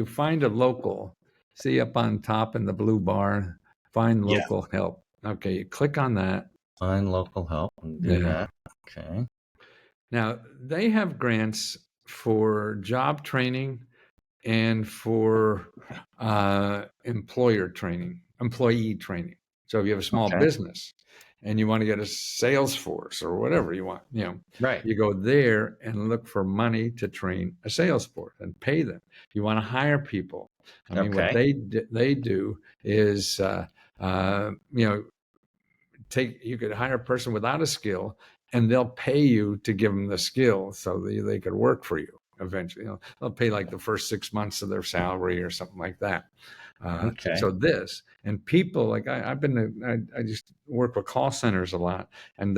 find a local. See up on top in the blue bar, find local help. Okay, you click on that. Find local help and do Yeah. that. Okay. Now, they have grants for job training and for employee training. So if you have a small Okay. business and you want to get a sales force or whatever you want, Right. you go there and look for money to train a sales force and pay them. You want to hire people. I mean, what Okay. they do is, you could hire a person without a skill and they'll pay you to give them the skill so they could work for you eventually. They'll pay like the first 6 months of their salary or something like that. Okay. So this and people like I just work with call centers a lot, and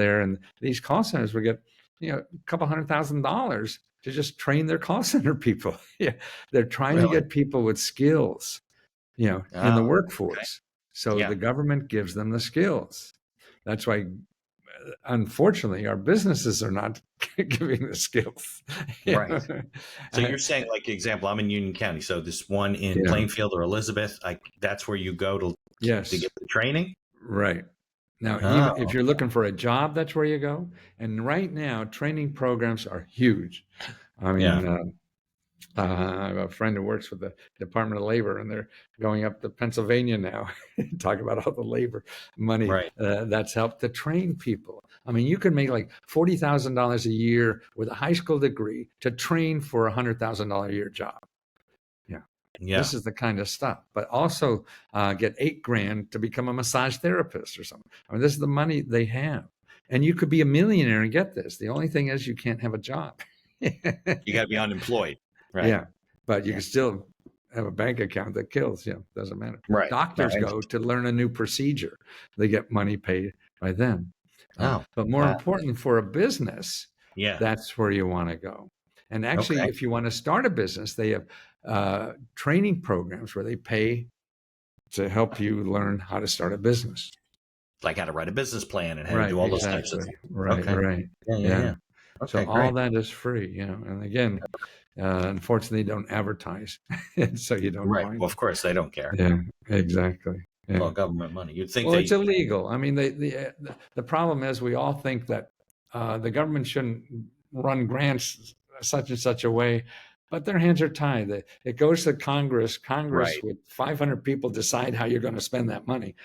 these call centers would get a couple $100,000 to just train their call center people. Yeah, they're trying to Really? get people with skills, in the Oh, okay. workforce. So Yeah. the government gives them the skills. That's why, unfortunately, our businesses are not giving the skills. Right. So Uh, you're saying, like, example, I'm in Union County. So this one in yeah. Plainfield or Elizabeth, that's where you go to Yes. get the training? Right. Now, even if Oh, you're looking for a job, that's where you go. And right now, training programs are huge. I yeah. mean, I have a friend who works with the Department of Labor, and they're going up to Pennsylvania now, talk about all the labor money Right. that's helped to train people. I mean, you can make like $40,000 a year with a high school degree to train for $100,000 a year job. Yeah, Yeah. this is the kind of stuff. But also get $8,000 to become a massage therapist or something. I mean, this is the money they have, and you could be a millionaire and get this. The only thing is you can't have a job. You got to be unemployed. Right. Yeah, but you Yeah. can still have a bank account that kills. Doesn't matter. Right. No, Doctors go to learn a new procedure; they get money paid by them. oh, But more wow. important for a business, Yeah. that's where you want to go. And actually, Okay. if you want to start a business, they have training programs where they pay to help you learn how to start a business. Like how to write a business plan and how to Right, do all those types of exactly. things. Right, Okay. right. Yeah. Yeah. Yeah. Yeah. So Okay. all Great. that is free, and again, unfortunately, don't advertise, so you don't Right. find Well, it. of course they don't care. Yeah, exactly. It's Yeah. all government money. You'd think Well, it's they. illegal. I mean, the problem is we all think that the government shouldn't run grants such and such a way, but their hands are tied. It goes to Congress. Congress Right. with 500 people decide how you're going to spend that money.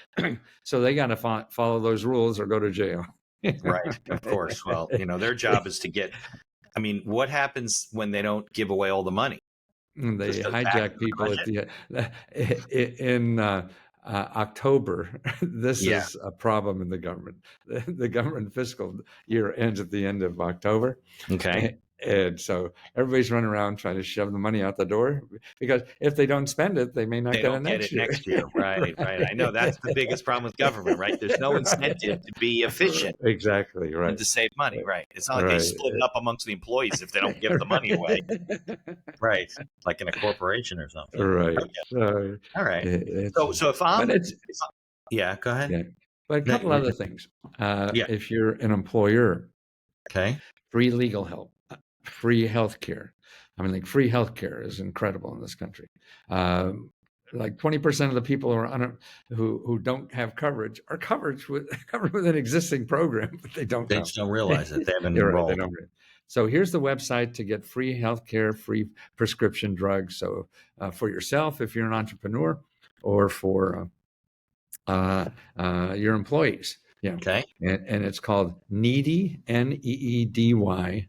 So they got to follow those rules or go to jail. Right. Of course. Well, their job is to get. I mean, what happens when they don't give away all the money? They Just goes back hijack to the people budget. in October. This Yeah. is a problem in the government. The government fiscal year ends at the end of October, Okay. and so everybody's running around trying to shove the money out the door because if they don't spend it, they may not They get it don't get next it year. next year. Right. Right. I know that's the biggest problem with government. Right. There's no incentive to be efficient Exactly and right. to save money. Right. It's not like they Right. split it up amongst the employees if they don't give the money away. Right. Like in a corporation or something. Right. Okay. So All right. it's So if but I'm, it's yeah, go ahead. yeah. But a No, couple other things. yeah. If you're an employer, Okay. free legal help, free health care. I mean, like free health care is incredible in this country. Like 20% of the people who don't have coverage are covered with an existing program, but they don't They know. just don't realize it. They haven't You're right, they enrolled. don't. So here's the website to get free health care, free prescription drugs. So for yourself, if you're an entrepreneur, or for your employees. Yeah. Okay. And it's called Needy, Needy, Okay.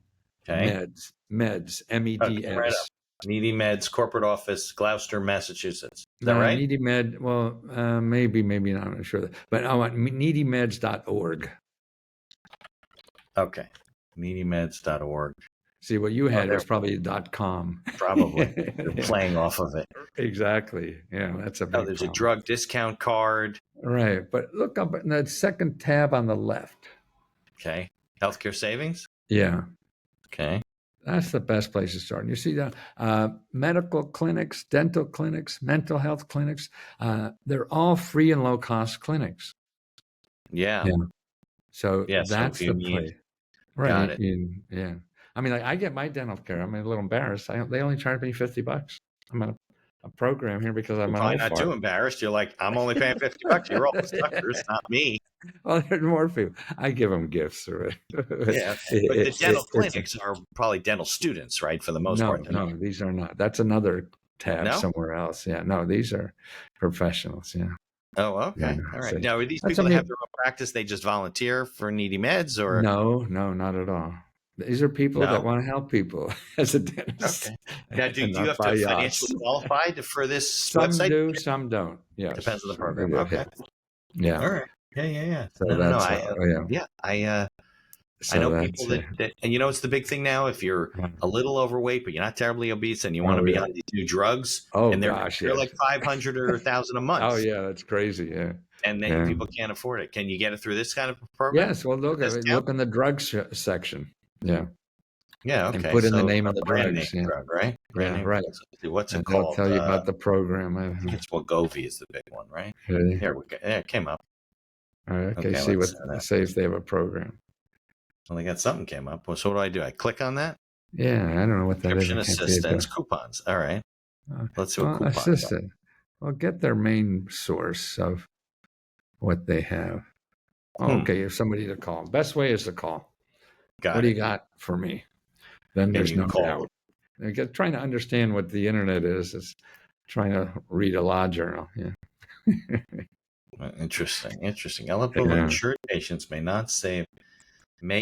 Meds, Okay. Right up. MEDS. Needy Meds, corporate office, Gloucester, Massachusetts. Is that right? Needy Med, well, maybe not, I'm not sure. But I want needymeds.org. Okay. Needymeds.org. See, what you Oh, had there. was probably .com. Probably. They're Yeah, playing off of it. exactly. Yeah, that's a Oh, big there's a problem. drug discount card. Right. But look up in the second tab on the left. Okay. Healthcare savings. Yeah. Okay. That's the best place to start. And you see that medical clinics, dental clinics, mental health clinics, they're all free and low cost clinics. Yeah. Yeah. So Yeah. So if that's you the need, place. Right. got it. Yeah. I mean, I get my dental care. I'm a little embarrassed. They only charge me $50. a program here because I'm You're an probably old not too fart. embarrassed. You're like, I'm only paying $50. You're all the suckers, not me. Well, there's more people. I give them gifts. Yeah. But the dental It's clinics are probably dental students, right? For the most part. no, these are not. That's another tab No? somewhere else. Yeah, no, these are professionals. Yeah, Oh, yeah. okay. All right. So Now, are these that's people that something. have their own practice? They just volunteer for needy meds or No, no, not at all. These are people that no? want to help people as a dentist, Okay. Now, and do you not have to by financially us. qualify for this Some website? do, some don't. Depends Yes, on the some they program. do. Okay. Yeah, yeah. All right. Yeah. So No. that's yeah. Yeah. I So know that's people that, and it's the big thing now. If you're a little overweight, but you're not terribly obese and you want oh to be yeah. on these new drugs Oh and gosh, they're yes. like 500 or 1,000 a month Oh yeah, that's crazy. Yeah, and then yeah. people can't afford it. Can you get it through this kind of program? Yes. Well, Discount? look in the drugs section. Yeah, Yeah. and Okay. put in the So name a of the brand name drugs. Yeah, drug, right? Brand yeah, name right. drugs. Let's see, what's And it they'll called? tell you about I the program. think it's Wegovy is the big one, right? Really? Here we go. Yeah, it came up. All right, okay, Okay, see let's what send that. say if they have a program. Well, they got something came up. Well, so what do? I click on that? Yeah, I don't know what that is. I Prescription can't see it assistance, coupons. All right. there. Let's see what Well, coupons are. assistant. Well, get their main source of what they have. Oh, okay, if somebody to call. Best way is to call. Got What do it. you got for me? Then there's You no call doubt. Trying to understand what the internet is trying to read a law journal. Yeah. Interesting. Eligible Yeah. insured patients may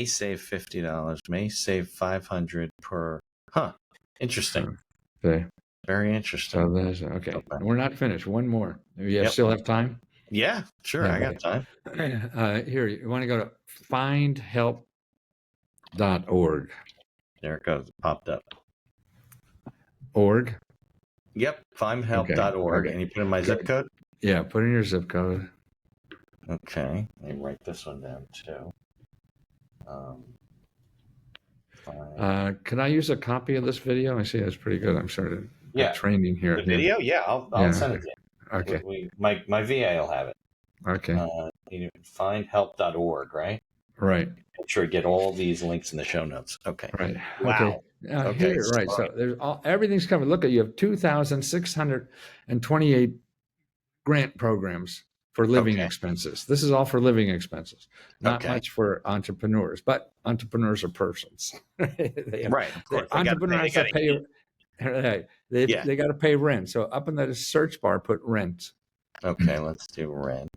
save $50, may save $500 per. Huh. Interesting. Okay. Very interesting. So there's okay. We're not finished. One more. You still have time? Yeah, sure. Yeah, I got time. Here, you want to go to findhelp.org. There it goes. It popped up. Org? Yep. Findhelp.org. Okay. And you put in my zip code? Yeah, put in your zip code. Okay. Let me write this one down too. Can I use a copy of this video? I see that's pretty good. I'm sort of training here. The video? Yeah, I'll send it to you. Okay. My VA will have it. Okay. Findhelp.org, right? Right. Make sure to get all these links in the show notes. Okay. Right. Wow. Okay. Here, right. So there's everything's covered. Look at you have 2,628 grant programs for living expenses. This is all for living expenses. Not much for entrepreneurs, but entrepreneurs are persons. Right. Of course. Entrepreneurs have to pay. They got to pay rent. So up in the search bar, put rent. Okay, let's do rent.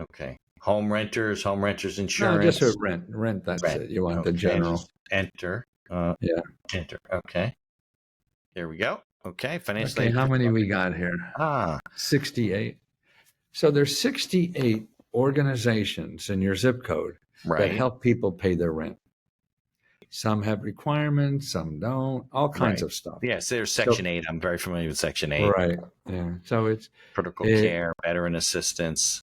Okay. Home renters insurance. No, just put rent. Rent, that's it. You want the general. Enter. Enter. Okay. There we go. Okay. Financial aid. How many we got here? 68. So there's 68 organizations in your zip code that help people pay their rent. Some have requirements, some don't, all kinds of stuff. Yes, there's Section 8. I'm very familiar with Section 8. Right. Yeah. So it's critical care, veteran assistance.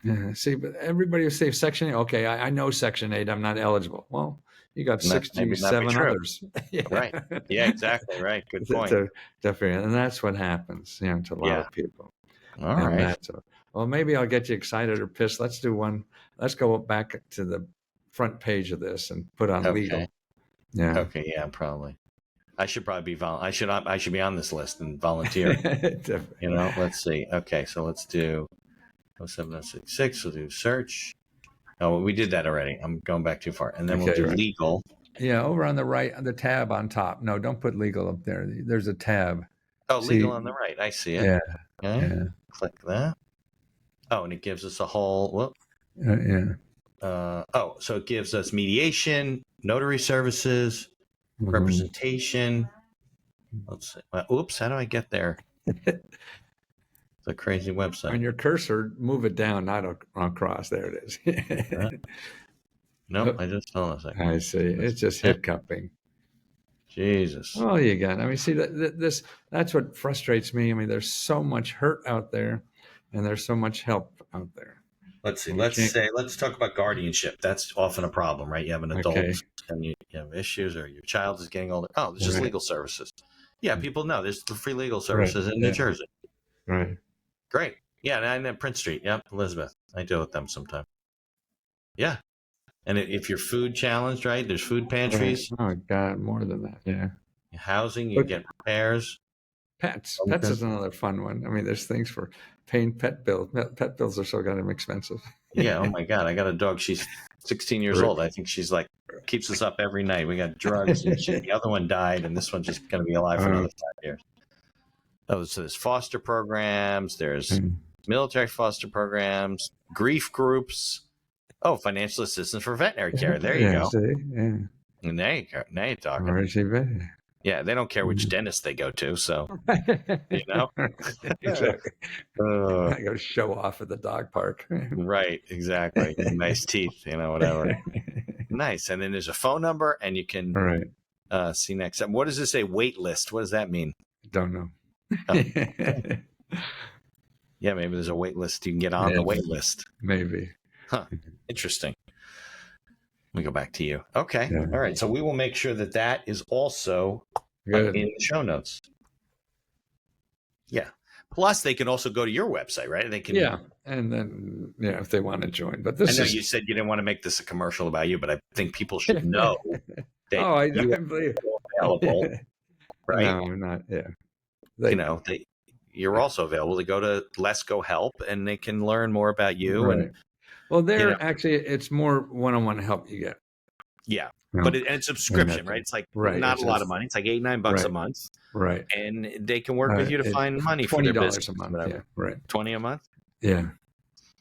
Yeah. See, but everybody will say Section 8. Okay, I know Section 8. I'm not eligible. Well, you got 67 others. Right. Yeah, exactly. Right. Good point. And that's what happens, to a lot of people. All right. Well, maybe I'll get you excited or pissed. Let's do one. Let's go back to the front page of this and put on legal. Yeah. Okay. Yeah, probably. I should probably be I should be on this list and volunteer. Let's see. Okay, so let's do 07066. We'll do search. Oh, we did that already. I'm going back too far. And then we'll do legal. Yeah, over on the right, the tab on top. No, don't put legal up there. There's a tab. Oh, legal on the right. I see it. Yeah. Okay. Yeah. Click that. Oh, and it gives us a whole. So it gives us mediation, notary services, representation. Let's see. Oops, how do I get there? It's a crazy website. On your cursor, move it down, not across. There it is. Nope, I just hold on a second. I see. It's just hiccuping. Jesus. Oh, you got. I mean, see that's what frustrates me. I mean, there's so much hurt out there, and there's so much help out there. Let's see. Let's talk about guardianship. That's often a problem, right? You have an adult and you have issues, or your child is getting older. Oh, there's just legal services. Yeah, people know there's the free legal services in New Jersey. Right. Great. Yeah, and then Prince Street. Yep, Elizabeth. I deal with them sometimes. Yeah. And if you're food challenged, right? There's food pantries. Right. Oh God, more than that. Yeah. Housing, you But get repairs. pets Okay. is another fun one. I mean, there's things for paying pet bills. Pet bills are so goddamn expensive. Yeah. Oh my God. I got a dog. She's 16 years old. I think she's like, keeps us up every night. We got drugs and shit. The other one died, and this one's just going to be alive for another 5 years. Oh, so there's foster programs. There's military foster programs, grief groups. Oh, financial assistance for veterinary care. There you go. See? Yeah. And there you go. Now you're talking. Where is he been? Yeah, they don't care which dentist they go to, so Exactly. Uh, I go show off at the dog park. Right, exactly. Nice teeth, whatever. Nice. And then there's a phone number, and you can see next time. What does this say? Wait list. What does that mean? Don't know. Oh. Yeah, maybe there's a wait list. You can get on the wait list. Maybe. Huh. Interesting. Let me go back to you. Okay. Yeah. All right. So we will make sure that is also in the show notes. Yeah. Plus, they can also go to your website, right? They can. Yeah. And then, if they want to join. But I know you said you didn't want to make this a commercial about you, but I think people should know that I believe available. Right? No, I'm not. Yeah. You're also available to go to Let's Go Help, and they can learn more about you. Right. And well, actually, it's more one-on-one help you get. Yeah. But it's subscription, right? It's like not a lot of money. It's like $8-9 a month. Right. And they can work with you to find money for their business. $20 a month. Whatever. Yeah. Right. 20 a month? Yeah.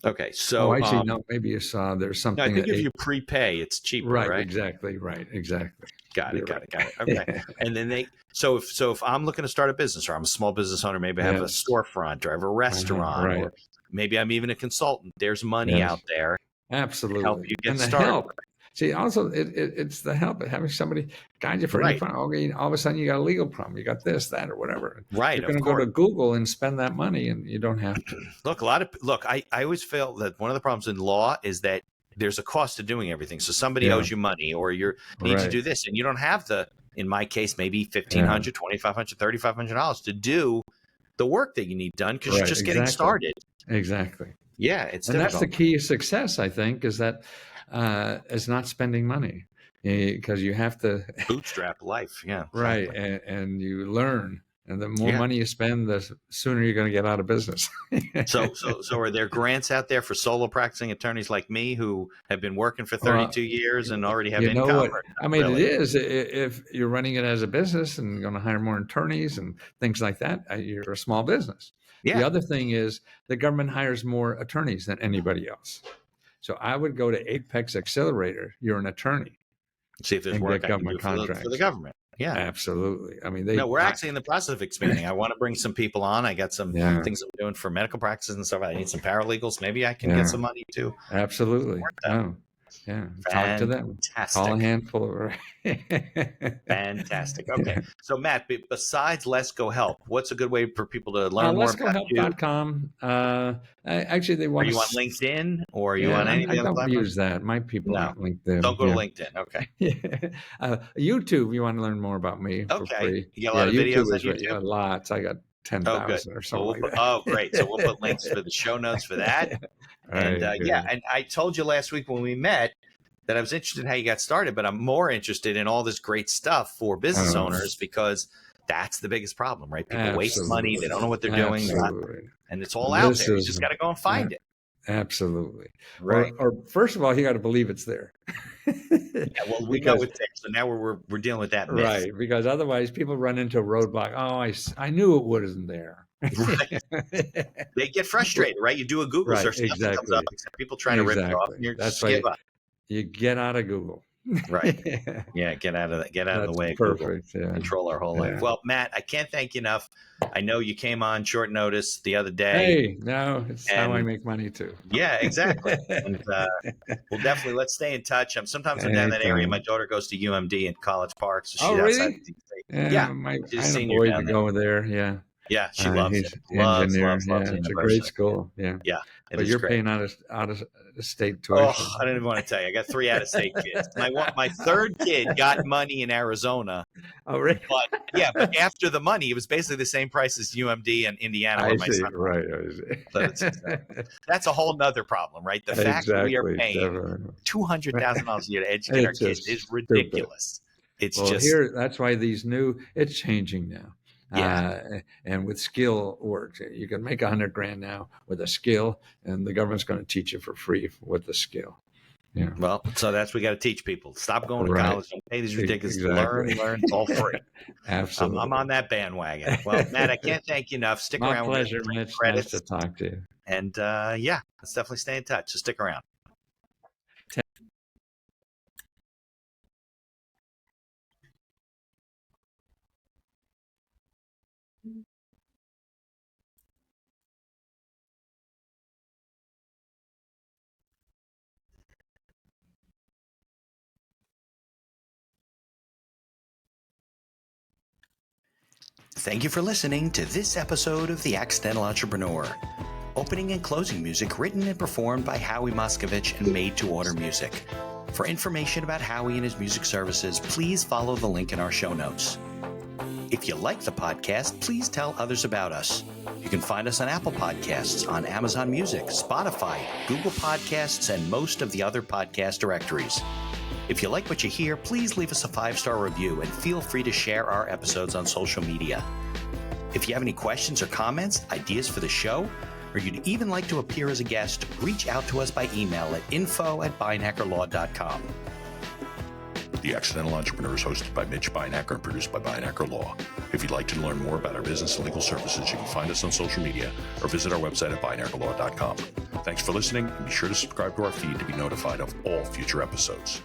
Okay. So actually, no, maybe you saw there's something. No, I think if you prepay, it's cheaper, right? Exactly. Right. Exactly. Got it. Okay. And then so if I'm looking to start a business, or I'm a small business owner, maybe I have a storefront, or I have a restaurant, or maybe I'm even a consultant. There's money out there. Absolutely. To help you get started. Help. See, also it's the help of having somebody guide you for any problem. Okay, all of a sudden you got a legal problem, you got this, that, or whatever. Right. You're going to go to Google and spend that money, and you don't have to. I always feel that one of the problems in law is that there's a cost to doing everything. So somebody owes you money, or you need to do this, and you don't have in my case, maybe $1,500, $2,500, $3,500 to do the work that you need done, because you're just getting started. Exactly. Yeah, and that's the key of success, I think, is that is not spending money, because you have to bootstrap life. Yeah, exactly. Right, and you learn, and the more money you spend, the sooner you're going to get out of business. So are there grants out there for solo practicing attorneys like me who have been working for 32 years and already have income? What? I mean, it is, if you're running it as a business and going to hire more attorneys and things like that, you're a small business. Yeah. The other thing is the government hires more attorneys than anybody else. So I would go to Apex Accelerator. You're an attornry. See if there's work I can do for the government. Yeah, absolutely. I mean, we're actually in the process of expanding. I want to bring some people on. I got some things I'm doing for medical practices and stuff. I need some paralegals. Maybe I can get some money too. Absolutely. Yeah. Talk to them. Call a handful. Fantastic. Okay. So Matt, besides Let's Go Help, what's a good way for people to learn more about you? Let'sGoHelp.com. Actually, they want. Are you on LinkedIn, or are you on any other platform? I don't use that. My people on LinkedIn. Don't go to LinkedIn. Okay. YouTube. You want to learn more about me for free? You got a lot of videos on YouTube. Lots. I got 10,000 or something like that. Oh, great. So we'll put links for the show notes for that. And and I told you last week when we met that I was interested in how you got started, but I'm more interested in all this great stuff for business owners, because that's the biggest problem, right? People waste money. They don't know what they're doing. And it's all out there. You just got to go and find it. Absolutely. Right. Or first of all, you got to believe it's there. Well, we know it's there. So now we're dealing with that myth. Right. Because otherwise people run into a roadblock. Oh, I knew it wasn't there. Right. They get frustrated, right? You do a Google search, nothing comes up except people trying to rip it off, and just give up. You get out of Google. Right. Yeah, get out of the way. Perfect. Yeah. Control our whole life. Well, Matt, I can't thank you enough. I know you came on short notice the other day. Hey, no, it's how I make money too. Yeah, exactly. And well, let's stay in touch. Sometimes I'm down that area. My daughter goes to UMD in College Park, so she's outside of DC. Yeah, my boy to go there. Yeah. Yeah, she loves it. Loves it's a great school. Yeah. But you're paying out of state tuition. Oh, I don't even want to tell you. I got 3 out of state kids. My third kid got money in Arizona. Oh, really? But after the money, it was basically the same price as UMD and Indiana. I see. Right. That's a whole nother problem, right? The fact that we are paying $200,000 a year to educate our kids is ridiculous. It's well, just here, that's why it's changing now. And with skill work, you can make $100,000 now with a skill, and the government's going to teach you for free with the skill. Yeah. Well, so that's we got to teach people. Stop going to Right. college. Don't pay these ridiculous. Exactly. Learn. It's all free. Absolutely. I'm on that bandwagon. Well, Matt, I can't thank you enough. Stick My around. pleasure, Mitch. Credits. Nice to talk to you. And let's definitely stay in touch. So stick around. Thank you for listening to this episode of The Accidental Entrepreneur. Opening and closing music written and performed by Howie Moskovich and made to order music. For information about Howie and his music services, please follow the link in our show notes. If you like the podcast, please tell others about us. You can find us on Apple Podcasts, on Amazon Music, Spotify, Google Podcasts, and most of the other podcast directories. If you like what you hear, please leave us a 5-star review and feel free to share our episodes on social media. If you have any questions or comments, ideas for the show, or you'd even like to appear as a guest, reach out to us by email at info@beinhackerlaw.com. The Accidental Entrepreneur is hosted by Mitch Beinhacker and produced by Beinhacker Law. If you'd like to learn more about our business and legal services, you can find us on social media or visit our website at beinhackerlaw.com. Thanks for listening, and be sure to subscribe to our feed to be notified of all future episodes.